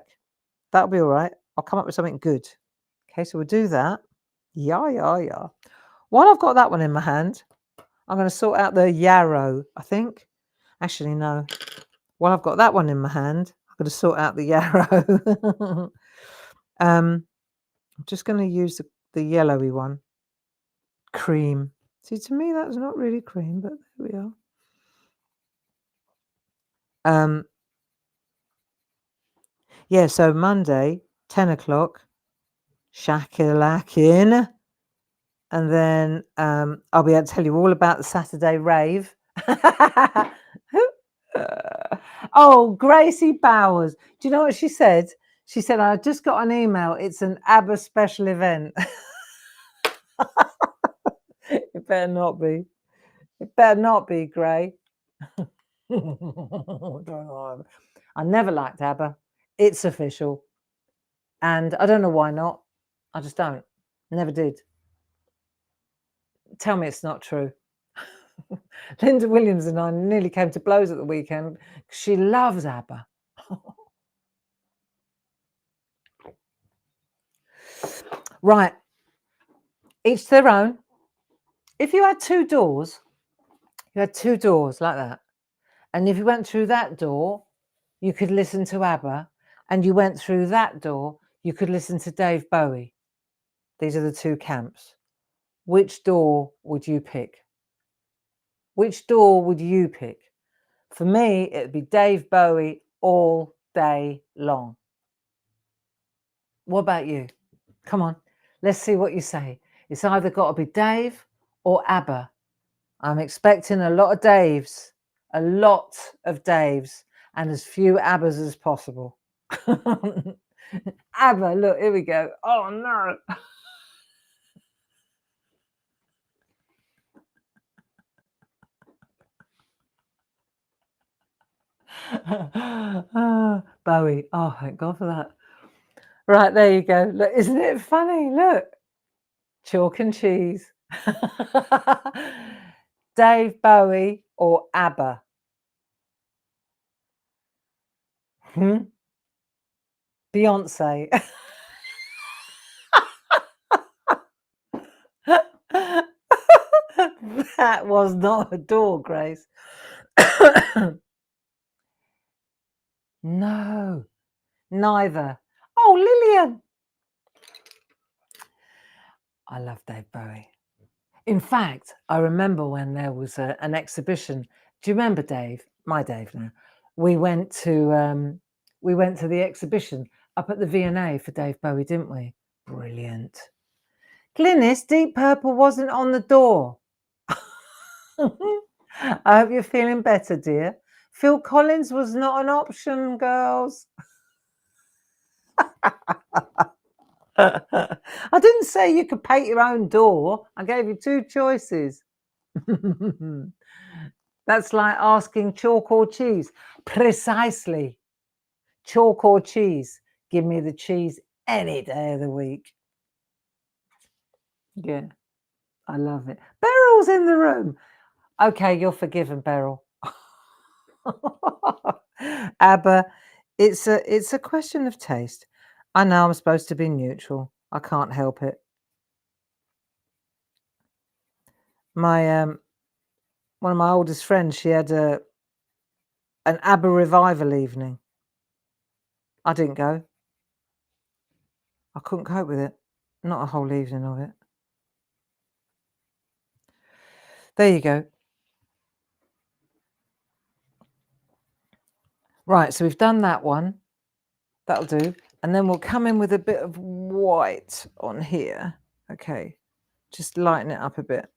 That'll be all right. I'll come up with something good. Okay, so we'll do that. Yeah. While I've got that one in my hand, I'm going to sort out the yarrow, I think. Actually, no. While I've got that one in my hand, I'm going to sort out the yarrow. I'm just going to use the yellowy one. Cream. See, to me, that's not really cream, but there we are. Yeah, so Monday, 10 o'clock, shakalacking. And then I'll be able to tell you all about the Saturday rave. Oh, Gracie Bowers. Do you know what she said? She said, I just got an email. It's an ABBA special event. It better not be. It better not be, Gray. I never liked ABBA. It's official. And I don't know why not. I just don't. Never did. Tell me it's not true. Linda Williams and I nearly came to blows at the weekend. She loves ABBA. Right. Each their own. If you had two doors like that. And if you went through that door, you could listen to ABBA. And you went through that door, you could listen to Dave Bowie. These are the two camps. Which door would you pick? Which door would you pick? For me, it'd be Dave Bowie all day long. What about you? Come on, let's see what you say. It's either got to be Dave or ABBA. I'm expecting a lot of Daves, and as few ABBAs as possible. ABBA, look, here we go. Oh no. Bowie. Oh, thank God for that. Right, there you go. Look, isn't it funny? Look. Chalk and cheese. Dave Bowie or ABBA? Beyonce. That was not a door, Grace. No, neither. Oh, Lillian. I love Dave Bowie. In fact, I remember when there was an exhibition. Do you remember Dave? My Dave now. We went to the exhibition up at the V&A for Dave Bowie, didn't we? Brilliant. Glynis, Deep Purple wasn't on the door. I hope you're feeling better, dear. Phil Collins was not an option, girls. I didn't say you could paint your own door. I gave you two choices. That's like asking chalk or cheese. Precisely. Chalk or cheese. Give me the cheese any day of the week. Yeah, I love it. Beryl's in the room. Okay, you're forgiven, Beryl. ABBA, it's a question of taste. I know I'm supposed to be neutral. I can't help it. My one of my oldest friends, she had an ABBA revival evening. I didn't go. I couldn't cope with it. Not a whole evening of it. There you go. Right, so we've done that one. That'll do. And then we'll come in with a bit of white on here. Okay, just lighten it up a bit.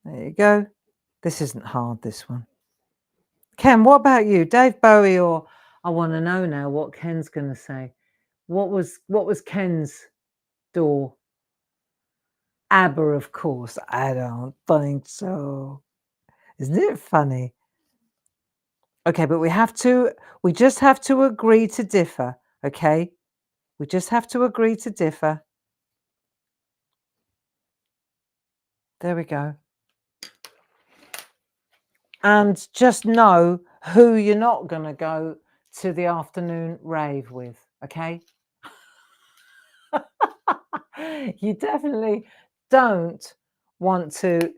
There you go. This isn't hard, this one. Ken, what about you? Dave Bowie, or I want to know now what Ken's going to say. What was Ken's door? ABBA, of course. I don't think so. Isn't it funny? Okay, but we just have to agree to differ, okay? We just have to agree to differ. There we go. And just know who you're not going to go to the afternoon rave with, okay? You definitely don't want to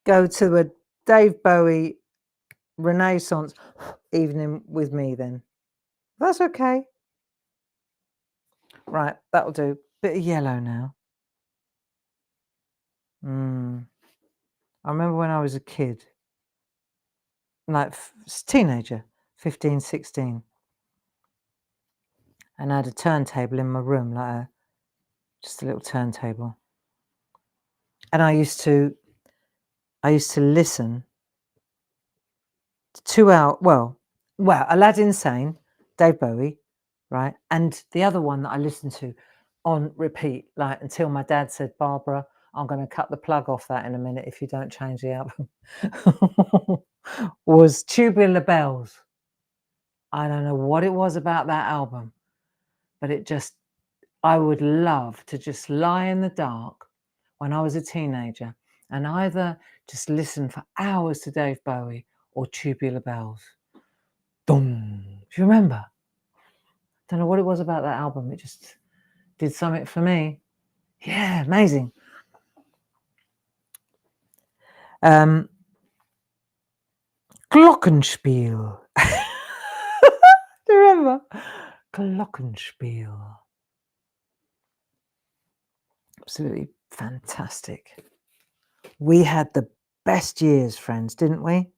go to a Dave Bowie Renaissance evening with me then. That's okay. Right, that'll do. Bit of yellow now. I remember when I was a kid, like teenager, 15, 16, and I had a turntable in my room, like just a little turntable. And I used to listen to 2 hour, well, Aladdin Sane, Dave Bowie, right? And the other one that I listened to on repeat, like until my dad said, Barbara, I'm going to cut the plug off that in a minute if you don't change the album, was Tubular Bells. I don't know what it was about that album, but I would love to just lie in the dark when I was a teenager and either just listen for hours to Dave Bowie or Tubular Bells. Boom. Do you remember? Don't know what it was about that album. It just did something for me. Yeah, amazing. Glockenspiel. Do you remember? Glockenspiel. Absolutely fantastic. We had the best years, friends, didn't we?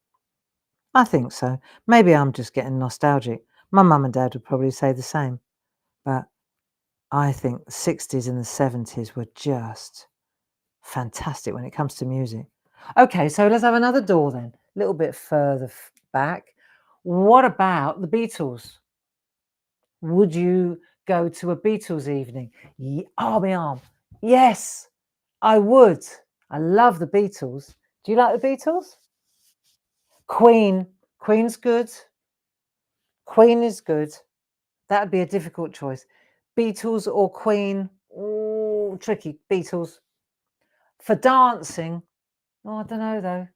I think so. Maybe I'm just getting nostalgic. My mum and dad would probably say the same. But I think the 60s and the 70s were just fantastic when it comes to music. Okay, so let's have another door then, a little bit further back. What about the Beatles? Would you go to a Beatles evening? Arm in arm. Yes, I would. I love the Beatles. Do you like the Beatles? Queen's good. Queen is good. That would be a difficult choice. Beatles or Queen? Oh, tricky. Beatles. For dancing, I don't know though.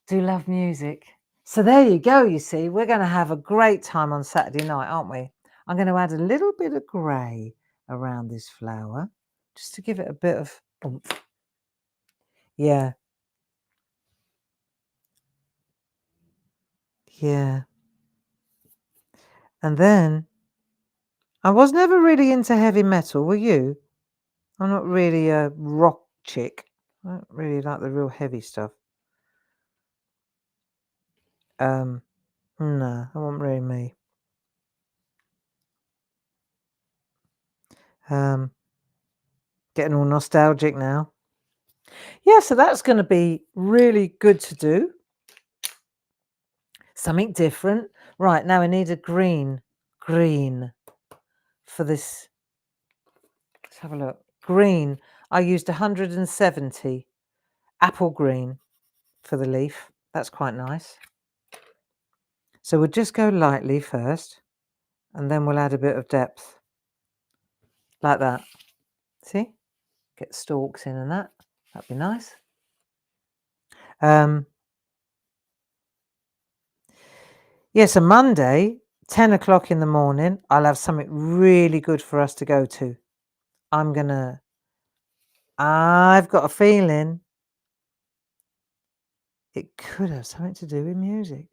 Do love music. So there you go, you see. We're going to have a great time on Saturday night, aren't we? I'm going to add a little bit of grey around this flower just to give it a bit of oomph. Yeah. Yeah. And then I was never really into heavy metal, were you? I'm not really a rock chick. I don't really like the real heavy stuff. No, that wasn't really me. Getting all nostalgic now. Yeah, so that's going to be really good to do. Something different. Right, now I need a green for this. Let's have a look. Green. I used 170 apple green for the leaf. That's quite nice. So we'll just go lightly first, and then we'll add a bit of depth. Like that. See? Get stalks in and that. That'd be nice. Yes, a Monday, 10 o'clock in the morning, I'll have something really good for us to go to. I've got a feeling it could have something to do with music.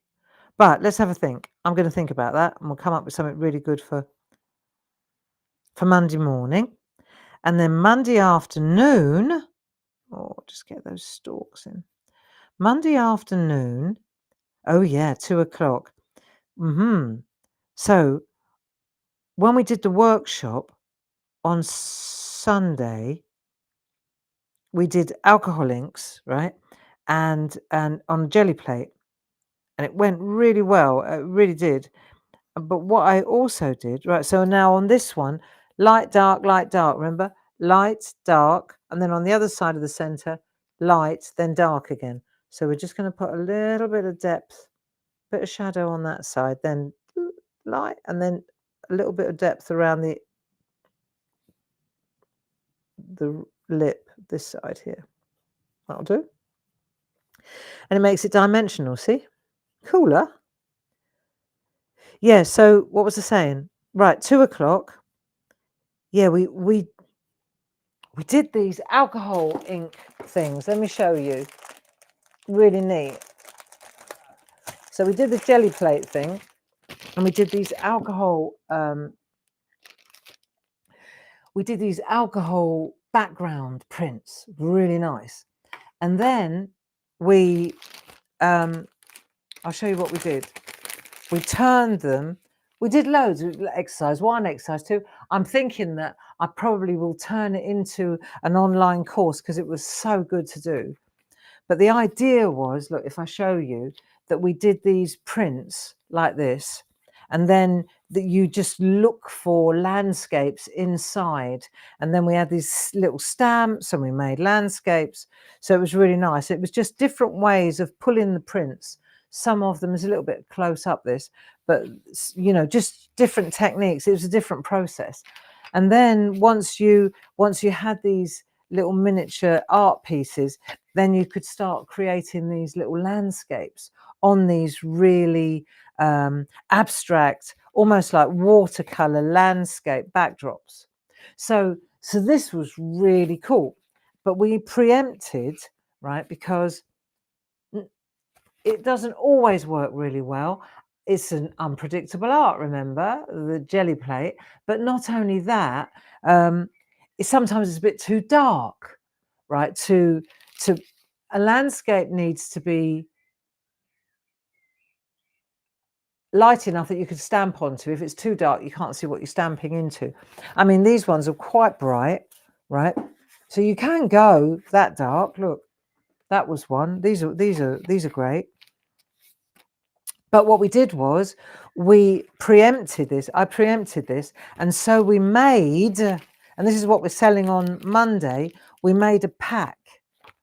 But let's have a think. I'm going to think about that and we'll come up with something really good for Monday morning. And then Monday afternoon, just get those stalks in. Monday afternoon, 2 o'clock. So when we did the workshop on Sunday, we did alcohol inks, right? And on a jelly plate, and it went really well. It really did. But what I also did, right? So now on this one, light, dark, remember? Light, dark, and then on the other side of the center, light, then dark again. So we're just going to put a little bit of depth, bit of shadow on that side, then light, and then a little bit of depth around the lip, this side here. That'll do. And it makes it dimensional, see? Cooler. Yeah, so what was I saying? Right, 2 o'clock. Yeah, we did these alcohol ink things. Let me show you. Really neat. So we did the jelly plate thing, and we did these alcohol background prints. Really nice. And then we I'll show you what we did. We turned them. We did loads of exercise 1, exercise 2. I'm thinking that I probably will turn it into an online course because it was so good to do. But the idea was, look, if I show you that we did these prints like this, and then that you just look for landscapes inside. And then we had these little stamps and we made landscapes. So it was really nice. It was just different ways of pulling the prints. Some of them is a little bit close up this, but you know, just different techniques. It was a different process. And then once you had these little miniature art pieces, then you could start creating these little landscapes on these really abstract, almost like watercolor landscape backdrops. So this was really cool, but we preempted, right? Because it doesn't always work really well. It's an unpredictable art, remember, the jelly plate. But not only that, sometimes it's a bit too dark, right? A landscape needs to be light enough that you could stamp onto. If it's too dark, you can't see what you're stamping into. I mean, these ones are quite bright, right? So you can go that dark. Look, that was one. These are great. But what we did was we preempted this. I preempted this. And so we made, and this is what we're selling on Monday, we made a pack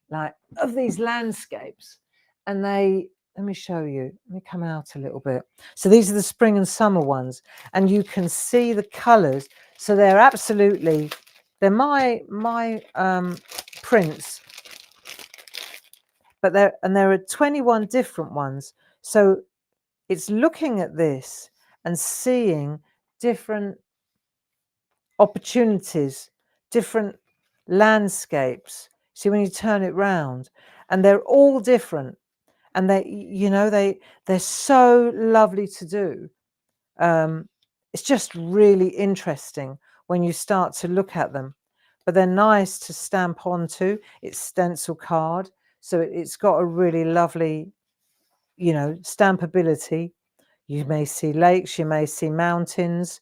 like of these landscapes. And let me show you. Let me come out a little bit. So these are the spring and summer ones. And you can see the colours. So they're my prints. But there are 21 different ones. So it's looking at this and seeing different opportunities, different landscapes. See, when you turn it round, and they're all different, and they're so lovely to do. It's just really interesting when you start to look at them. But they're nice to stamp onto. It's stencil card, so it's got a really lovely, stampability. You may see lakes, you may see mountains,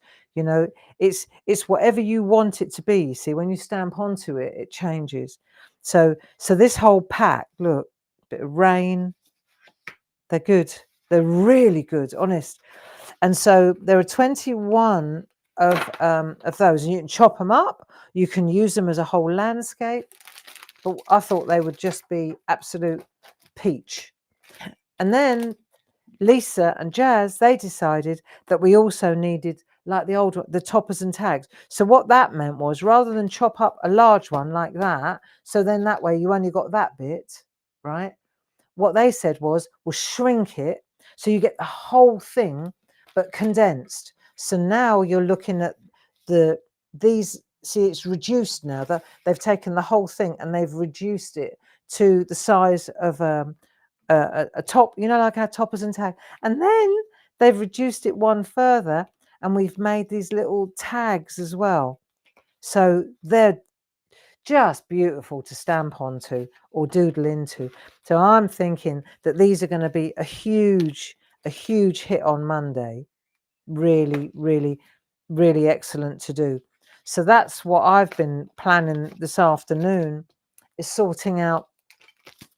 it's whatever you want it to be. You see, when you stamp onto it, it changes. So this whole pack, look, bit of rain, they're good. They're really good, honest. And so there are 21 of those, and you can chop them up. You can use them as a whole landscape. But I thought they would just be absolute peach. And then Lisa and Jazz, they decided that we also needed like the toppers and tags. So what that meant was, rather than chop up a large one like that, so then that way you only got that bit, right? What they said was, we'll shrink it so you get the whole thing, but condensed. So now you're looking at these. See, it's reduced now. They've taken the whole thing and they've reduced it to the size of a top, like our toppers and tag. And then they've reduced it one further, and we've made these little tags as well. So they're just beautiful to stamp onto or doodle into. So I'm thinking that these are going to be a huge hit on Monday. Really, really, really excellent to do. So that's what I've been planning this afternoon, is sorting out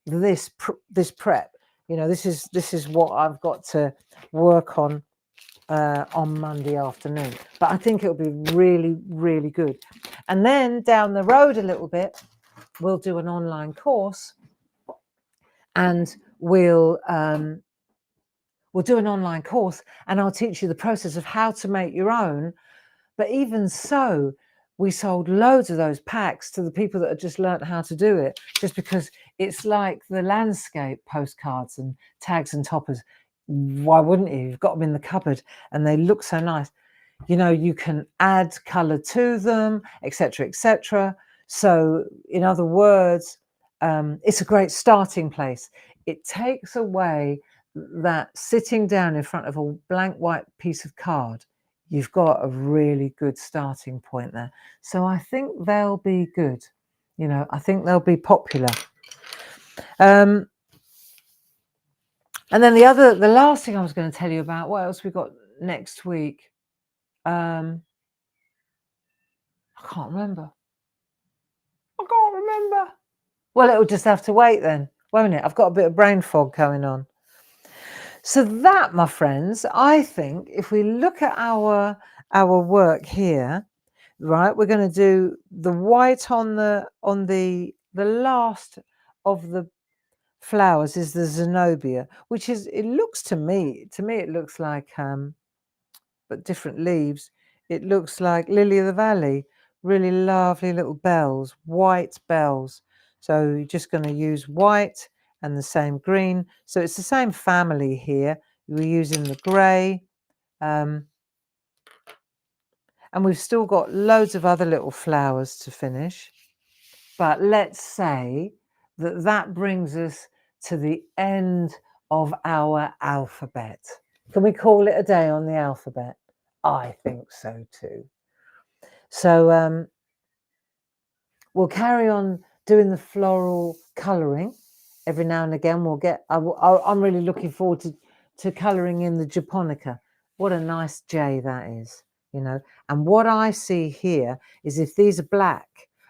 this prep. You know, this is what I've got to work on Monday afternoon. But I think it'll be really, really good. And then down the road a little bit, we'll do an online course, and we'll do an online course, and I'll teach you the process of how to make your own. But even so, we sold loads of those packs to the people that had just learnt how to do it, just because it's like the landscape postcards and tags and toppers. Why wouldn't you? You've got them in the cupboard and they look so nice. You know, you can add colour to them, etc., etc. So, in other words, it's a great starting place. It takes away that sitting down in front of a blank white piece of card. You've got a really good starting point there. So I think they'll be good. You know, I think they'll be popular. And then the last thing I was going to tell you about, what else we got next week? I can't remember. Well, it'll just have to wait then, won't it? I've got a bit of brain fog going on. So that, my friends, I think if we look at our work here, right, we're going to do the white on the last of the flowers is the Zenobia, which is, it looks to me it looks like but different leaves, it looks like Lily of the Valley. Really lovely little bells, white bells. So you're just going to use white and the same green. So it's the same family here. We're using the grey. And we've still got loads of other little flowers to finish. But let's say that brings us to the end of our alphabet. Can we call it a day on the alphabet? I think so too. So we'll carry on doing the floral colouring every now and again. We'll get. I'm really looking forward to colouring in the japonica. What a nice J that is, you know. And what I see here is if these are black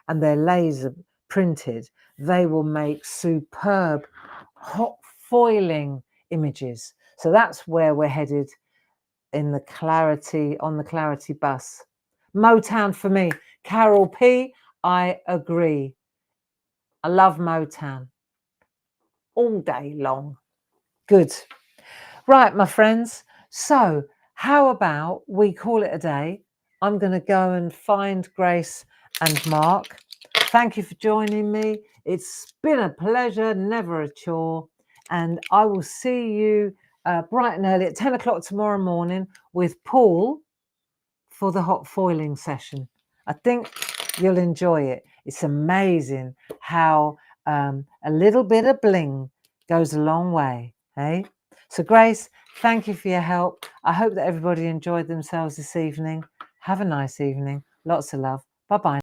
and they're laser printed, they will make superb hot foiling images. So that's where we're headed in the Clarity, on the Clarity bus. Motown for me. Carol P, I agree. I love Motown all day long. Good. Right, my friends. So how about we call it a day? I'm going to go and find Grace and Mark. Thank you for joining me. It's been a pleasure, never a chore. And I will see you bright and early at 10 o'clock tomorrow morning with Paul for the hot foiling session. I think you'll enjoy it. It's amazing how a little bit of bling goes a long way. Hey? So Grace, thank you for your help. I hope that everybody enjoyed themselves this evening. Have a nice evening. Lots of love. Bye-bye.